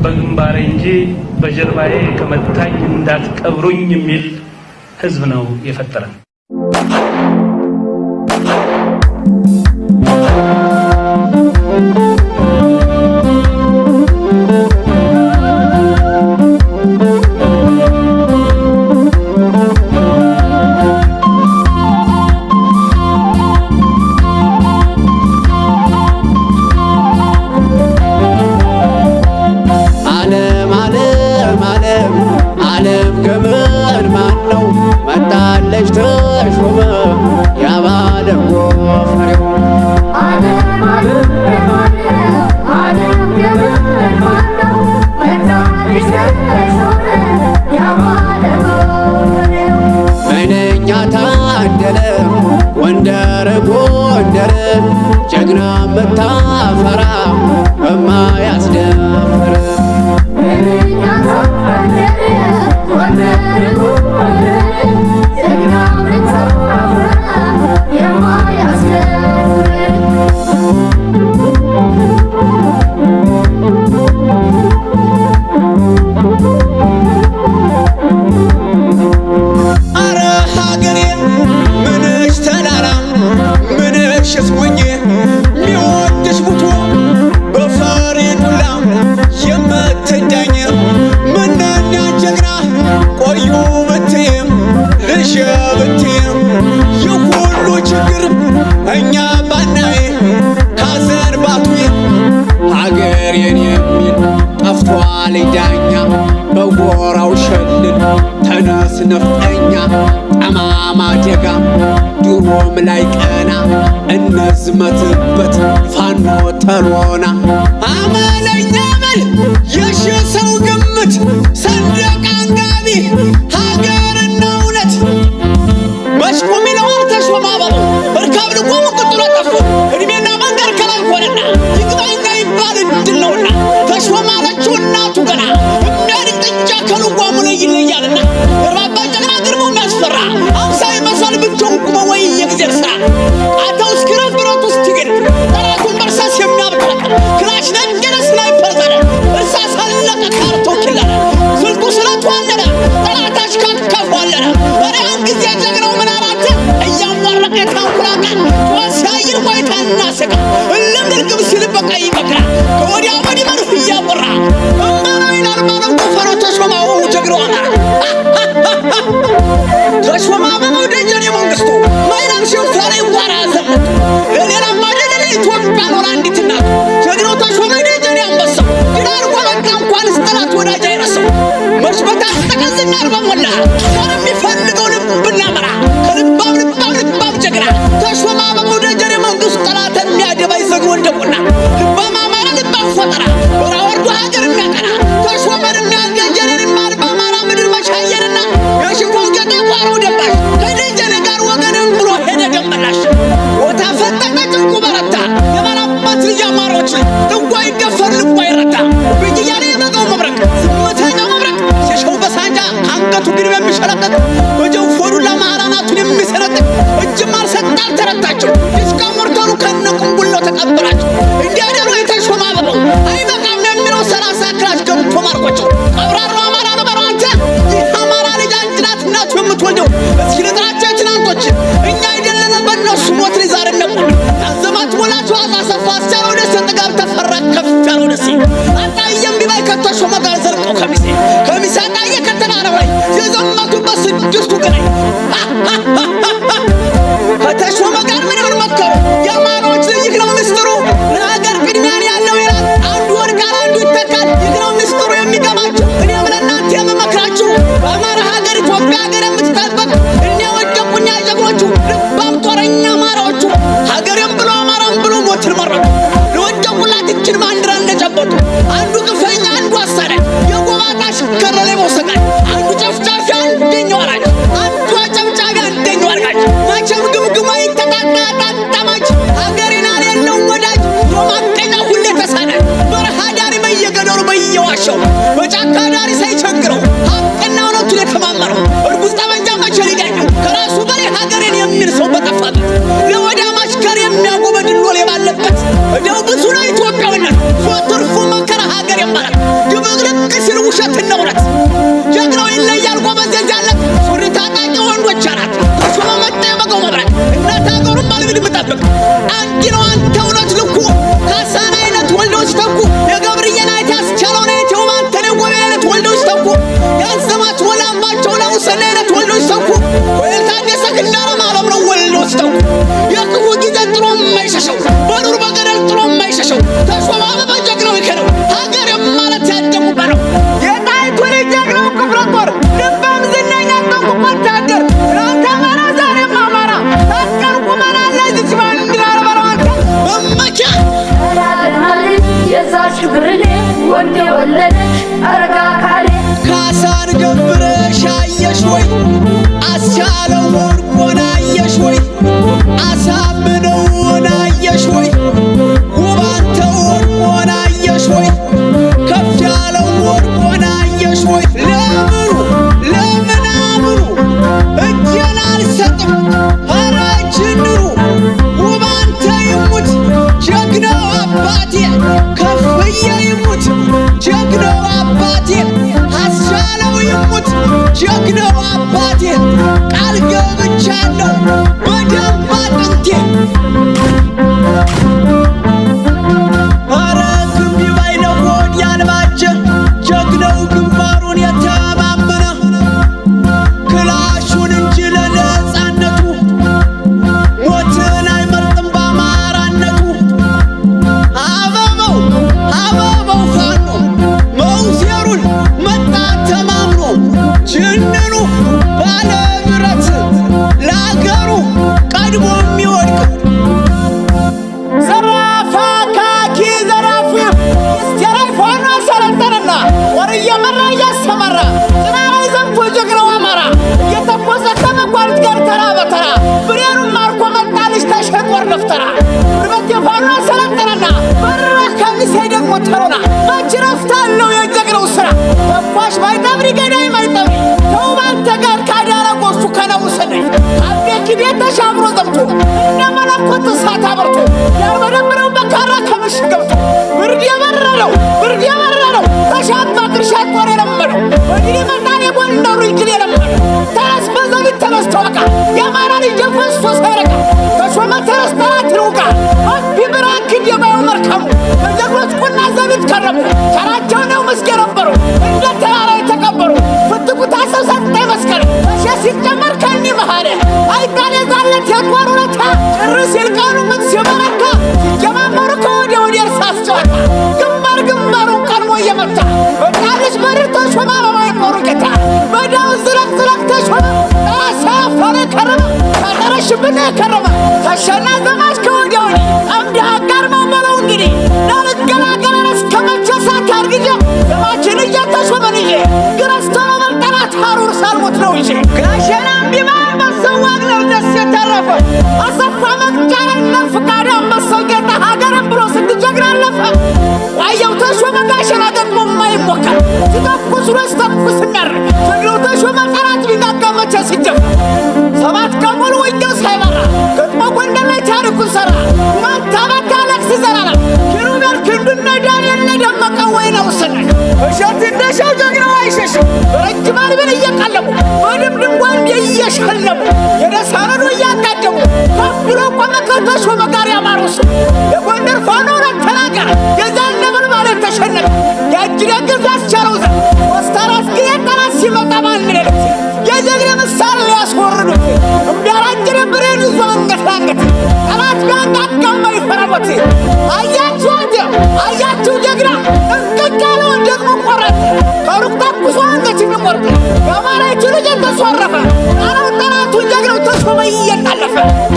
በግንባሬ እንጂ በጀርባዬ ከመታኝ እንዳትቀብሩኝ የሚል ህዝብ ነው የፈጠረን። ጎንደር ጀግና መታፈራ እማያስደፍር ዳኛ በጎራው ሸልል ተነስ ነፍጠኛ ጠማማ ደጋ ድሮም ላይ ቀና እነዝመትበት ፋኖ ተሮና አመለኛ መል የሺ ሰው ግምት ሰንደቅ አንጋቢ ሀገርና እውነት በሽቁም ይለዋል ተሾማ አበባው እርካብ ልቆሙ ቅጥሎ ጠፉ እድሜና መንገድ ከላይ ሆነና ይግባኝ ይባል እድል ነውና ተሾማ አለችው እናቱ ገና የሚያድግ ጥጃ ከልጓሙ ላይ ይለያልና እርባባ ጀግና ግርሙ የሚያስፈራ አምሳይ መሷል ብቻውን ቁመ ወይ የጊዜር ስራ አታው እስኪረፍ ብረት ውስጥ ይገድ ጠላቱን በእርሳስ የሚያብቃት ክላሽ ነንገረ ስናይፐር ዘረ እርሳስ አለቀ ካርቶ ኪላለ ስልኩ ስለተዋለለ ጠላታች ካከፏለለ በሪያን ጊዜ ጀግናው ምን አላት እያሟረቀ ታንኩላቃን ሲያይር ቆይታና ስቃ እልም ድርግም ሲል በቃ ይመክራል ከወዲያ ወዲህ መርፍ እያቆራ እማናይናል ማነው ፈሮ ተሾማው ጀግናው አማራ ተሾማ በመውደጀን የመንግስቱ ማይናም ሽንፋ ላይ ዋራ ዘመቱ ለሌላ ማደለ ኢትዮጵያ ኖር አንዲት እናቱ ጀግናው ተሾማ ደጀን ያንበሳው ግዳር ወለቃ እንኳን ስጠላት ወዳጅ አይረሳው መርስ በታጠቀዝና በሞላ ሰር የሚፈልገው ልብና መራ ከልባም ጀግና ተሾማ በመውደጀን የመንግስቱ ጠላት የሚያደባይ ዘግሮ እንደቆና ልባም አማራ ልባም ፈጠራ ወራ ወርዶ ሀገር የሚያቀና ተሾመን የሚያገጀንን ማር በአማራ ምድር መቻየንና የሽፎን ገጤ ቋረው ደባሽ ከደጀን ጋር ወገንን ብሎ ሄደ ገመላሽ ቦታ ፈጠቀ ጭንቁ በረታ የባላባት ልጅ አማሮች ጥጓ ይደፈር ልቧ ይረታ ብጅያኔ የመጋው መብረቅ ዝምተኛው መብረቅ ሸሸው በሳንጃ አንገቱ ግን በሚሸለቀቅ በጀውፎሩ ለማራናቱን የሚሰረጥቅ እጅም አልሰጣል ተረታቸው ይስቃ ሞርተሩ ከነቁንቡላው ተቀበላቸው እንዲያደሩ የተሾማ አበባው አይበቃም የሚለው 30 ክላሽ ገብቶ ማርቆቸው አብራሩ አማራ ነው አንተ ይህ አማራ ልጅ አንጅናት እናቱ የምትወልደው እስኪ ልጥራቸው ትናንቶች እኛ አይደለም በእነሱ ሞት ላይ ዛሬ ነቁን አዘማት ሞላቸው አሳሰፋ አስቻለው ደስ ጥጋብ ተፈራ ከፍ ያለው ደስ አጣየም ቢባይ ከተሾመ ጋር ዘርቀው ከሚሴ አጣየ ከተናረው ላይ የዘመቱ በስድስቱ ገናይ ከተሾመ ጋር ምን ይሆን መከሩ የአማራዎች ልጅ ነው ምስጥሩ ለሀገር ቅድሚያን ያለው ይላል አንዱ ወድቃል አንዱ ይተካል ይህ ነው ምስጥሩ የሚገባችሁ እኔም ለእናንተ የምመክራችሁ በአማራ ሀገር ኢትዮጵያ ሀገር የምትጠበቅ እኔ ወደቁኛ ጀግኖቹ ልባም ጦረኛ አማራዎቹ ሀገርም ብሎ አማራም ብሎ ሞትን መረጡ ለወደቁላት እችን ባንዲራ እንደጨበጡ አንዱ ግፈኛ አንዱ አሳዳጅ የጎባጣ ሽከረ ላይ ወሰቃል አንዱ ጨፍጫፊ አንደኛው አራጅ አንዱ አጨብጫቢ አንደኛው አርጋጅ መቼም ግምግማ ይተቃቃ ጣጣማች ሀገሬን አልየለው ወዳጅ ሮማቀኛ ሁሌ ተሳዳጅ በረሃ ዳሪ በየገደሩ በየዋሻው በጫካ ዳሪ ሳይቸግረው ሀቅና እውነቱን የተማመረው እርጉዝ ጠመንጃ መቼ ሊዳኘው ከራሱ በላይ ሀገሬን የሚል ሰው በጠፋበት ለወዳ ማሽከር የሚያጎበድሎ ባለበት እደው ብዙ ነው ኢትዮጵያዊነት ፎትርፉ መከራ ሀገር የማለት ውሸትና እውነት ጀግናው ይለያል ጎበዝ የጃለት ሱሪ ታጣቂ ወንዶች አላት ተሾመ መጣ የበገው መብረቅ እናት ሀገሩን ባለግድ ምጠብቅ አንድ ነው አንተ እውነት ልኩ ካሳን አይነት ወልደው ሲተኩ የገብርዬን አይት ያስቻለው ነው የቴውም አንተን የጎቤ አይነት ወልደው ሲተኩ ያዘማች ወላምባቸው ለውሰን አይነት ወልደው ሲተኩ ወልታደሰ ክንዳረም አለም ነው ወልደው ሲተኩ የክፉ ጊዜ ጥሎ የማይሸሸው በኑር በገደል ጥሎ የማይሸሸው ተሾመ አበባ ጀግናው ይከነው ሀገር ማለት ያደጉበት ነው የጣይቱ ልጅ ጀግናው ክፍለ ጦር ልባም ዝነኛ ጠንቁበት ሀገር ትናንት አማራ ዛሬም አማራ ታቀርቁ መናለ ዝች ባንዲራ በረዋንተ መመኪያ የዛች ብርሌ ወንድ የወለደች አረጋ ካሌ ካሳን ገብረሽ አየሽ ወይ አስቻለው ወርቆን አየሽ ወይ አሳምነውን አየሽ ወይ ውባንተ ወርቆን አየሽ ወይ ከፍ ያለው ወርቆን አየሽ ወይ ለምናምኑ እጄን አልሰጥም ኧረ ጅንሩ ውባንተ ይሙት ጀግናው አባቴ ከፍዬ ይሙት ጀግናው አባቴ አስቻለው ይሙት ጀግናው አባቴ ቃል ገብቻለሁ በደንብ አጥንቴ ኧረ ግንቢ ባይነ ሆድ ያልባጀ ጀግናው ግንባሩን የተማመነ ክላሹን እንጂ ለነፃነቱ ሞትን አይመርጥም በአማራነቱ አበባው ፋኖ መውዜሩን መጣ ተማምኖ ጅንኑ ባለ ብረት ለአገሩ ቀድሞ የሚወድቅ ዘራፋ ካኪ ዘራፊ ስቴራይ ፋኖ ሰለጠነና ወር እየመራ እያሰመራ ዝናራይ ዘንቶ ጀግናው አማራ እየተኮሰ ከመጓሉት ጋር ተራ በተራ ብሬኑን ማርኮ መጣልሽ ተሸጦር ነፍተራ ርበት የፋኖ ሰለጠነና በራ ከሚሴ ደግሞ ተሮና መች ረፍታለው የጀግናው ስራ ተኳሽ ማይጠብሪ ገዳይ ማይጠብሪ ተውባንተ ጋር ካዳረ ጎሱ ከነውሰነኝ አቤ ኪቤ ተሻምሮ ዘምቶ እነ መለኮት እሳት አበርቶ ያልበደምረው በካራ ከምሽ ገብቶ ብርድ የበረረው ተሻማ ግርሻት ቆር የለመደው ወዲህ መጣን የጎንደሩ ይግል የለመደው ተረስ በዘቢት ተነስተዋቃ የአማራ ልጅ ፈሶ ሰረቃ ተሾመ ተረስ ጠላት ይውቃ አቢ ብራክ የባዩ መርከሙ በጀግኖች ቁና ዘቢት ከረሙ ተራቸው ነው መስገረበሩ እንደ ተራራ የተቀበሩ ፍትቁ ታሰው ሰጠ መስከረ ተሸ ሲጨመር ከኒ መሃለ አይታለ ዛለት የቆሩ ለታ ርስ ይልቃሉ ምን ሲበረካ ሲጀማመሩ ከወዲያ ወዲያ እርሳስ ጨዋታ ግንባሩን ቀድሞ እየመታ በቃልሽ በርር ተሾመ በማይ ቆሩ ጌታ በዳው ዝለቅ ተሾመ አሳፈረ ከረመ ተቀረሽብን ከረመ ተሸና ዘማች ከወዲያ ወዲህ አምድ አጋርመው በለው እንግዲህ ላልገላገለረስ ከመቸሳ ካርግጀ ዘማችን እየተሾመን ይዤ ግረስቶ በጠላት ሐሩር ሳልሞት ነው ይዤ ጋሸናም ቢማር መሰዋግ ነው ደስ የተረፈ አሰፋ መቅጫረን ለፍቃድ አንበሳው ጌታ ሀገርን ብሎ ስትጀግር አለፈ ዋየው ተሾመ ጋሸና ደግሞ የማይሞከር ሲተኩስ ሮስ ተኩስ የሚያር ጀግናው ተሾመ ጠላት ቢናጋ መቼ ሲጀፍ ሰባት ቀን ሙሉ ወንጀል ሳይበራ ገጥሞ ጎንደር ላይ ታሪኩን ሰራ ማታባታ ለክስ ዘራላ ኪሩቤል ክንዱና ዳንኤል ደመቀ ወይ ነው ሰነ እሸት እንደሻው ጀግናው አይሸሽም ረጅም አልበል እየቀለሙ በድምድም ጓንዴ እየሸለሙ የደሳረዱ እያጋደሙ ከፍ ብሎ ቆመ ከተሾመ ጋር ያማሩስ የጎንደር ፋኖ ተናገረ የዛን ነበር ማለት ተሸነፈ ያጅ ደግዝ ያስቻለው ዘ ወስተራስ ከየጠራት ሲመጣ ባንለለት የጀግና ምሳሌ ያስወርዱት እንዲያራጅ ብሬን ይዞ አንገት ጠላት ቢያንቃቃማ ይፈራበት አያችሁ ጀግና እንቅቃለው ደግሞ ቆረጥ ከሩቅ ተኩሶ አንገት የሚቆርጥ የአማራይቱ ልጅ ተሷረፈ አለው ጠላቱን ጀግናው ተሾመ እየጣለፈ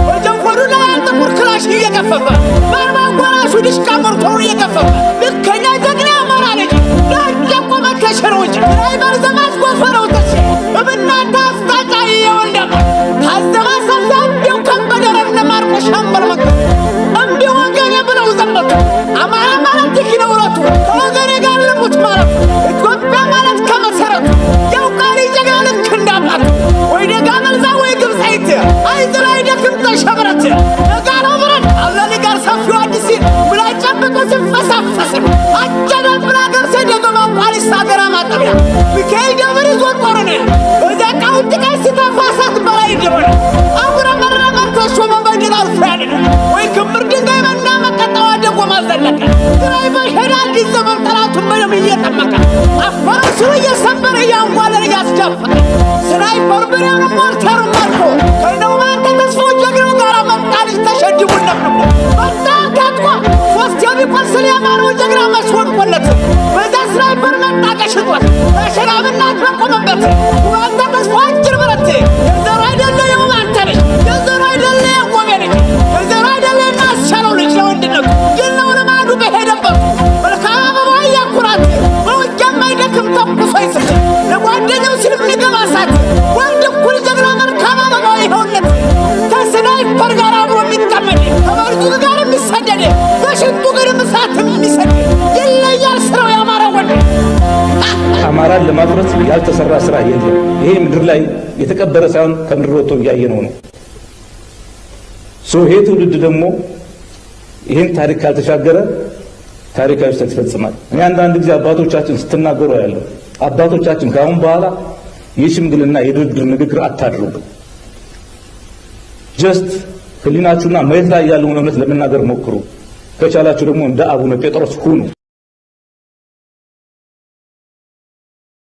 በጀንፎዱ ላይ ጥቁር ክላሽ እየገፈፈ በአርባ ጎራሹ ድሽቃ ሞርቶሩ እየገፈፈ ልከኛ ጀግና አማራ ልጅ ላንጀቆመ ከሸሮች ላይ በርዘማት ጎፈረው ተሽ በብናታ አስታጫ የወንደማ ታዘባ ሰብሰቢው ከበደረነ ማርቆ ሻምበል መከ እምቢ ወገኔ ብለው ዘመቱ አማራ ማለት ይክነውረቱ ከወገኔ ጋር ልሙት ማለት ኢትዮጵያ ማለት ከመሰረቱ ያውቃል ጀግና ልክ እንዳባት ወይ ደጋ መልዛ ወይ ግብፃይት አይዝላይ ደክም ተሸብረት ነጋራ ብረት አለሊ ጋር ሰፊው አዲስ ብላ ጨብጦ ሲፈሳፈስ አጀበ ብላ ገብሰ ደገማ ቋሊስ ሀገራ ማጠቢያ እየጠመቀ አፈሩ ስሩ እየሰበረ እያንጓለለ እያስደፈረ ስናይፐር ብሬውን ሞርተሩን መርኮ ከነው ማንተ ተስፋው ጀግናው ጋር መጣ ልጅ ተሸድሙን ነብነው መጣ ካጥቋ ሶስት የሚቆስል ያማረው ጀግና መስወድቆለት በዛ ስናይፐር መጣ ቀሽጧል ተሸራብና ተቆመበት ማንተ ተስፋው አጭር ብረት የዘሩ አይደለ የማንተ ልጅ የዘሩ አይደለ የቆሜ ልጅ የዘሩ አይደለ ማስቻለው ልጅ ለወንድነቱ ይነው ለማዱ በሄደበት መልካም አበባ ያኩራት በውጊያ ማይደክም ተኩሶ ይስጥ ለጓደኛው ሲልም ሊገባሳት ወንድ እኩል ጀግና መልካም አበባ ይሆንለት ከስናይፐር ጋር አብሮ የሚጠመድ ከመርዙ ጋር የሚሰደድ በሽንጡ ግን እሳት የሚሰድ ይለያል ስራው ያማረ ወንድ አማራን ለማፍረስ ያልተሰራ ስራ የለም። ይሄ ምድር ላይ የተቀበረ ሳይሆን ከምድር ወጥቶ ያየነው ነው። ይሄ ትውልድ ደግሞ ይሄን ታሪክ ካልተሻገረ ታሪካዊ ስህተት ይፈጽማል። እኔ አንዳንድ ጊዜ አባቶቻችን ስትናገሩ ያለው አባቶቻችን ከአሁን በኋላ የሽምግልና የድርድር ንግግር አታድርጉ። ጀስት ህሊናችሁና መሬት ላይ ያለውን እውነት ለመናገር ሞክሩ። ከቻላችሁ ደግሞ እንደ አቡነ ጴጥሮስ ሁኑ።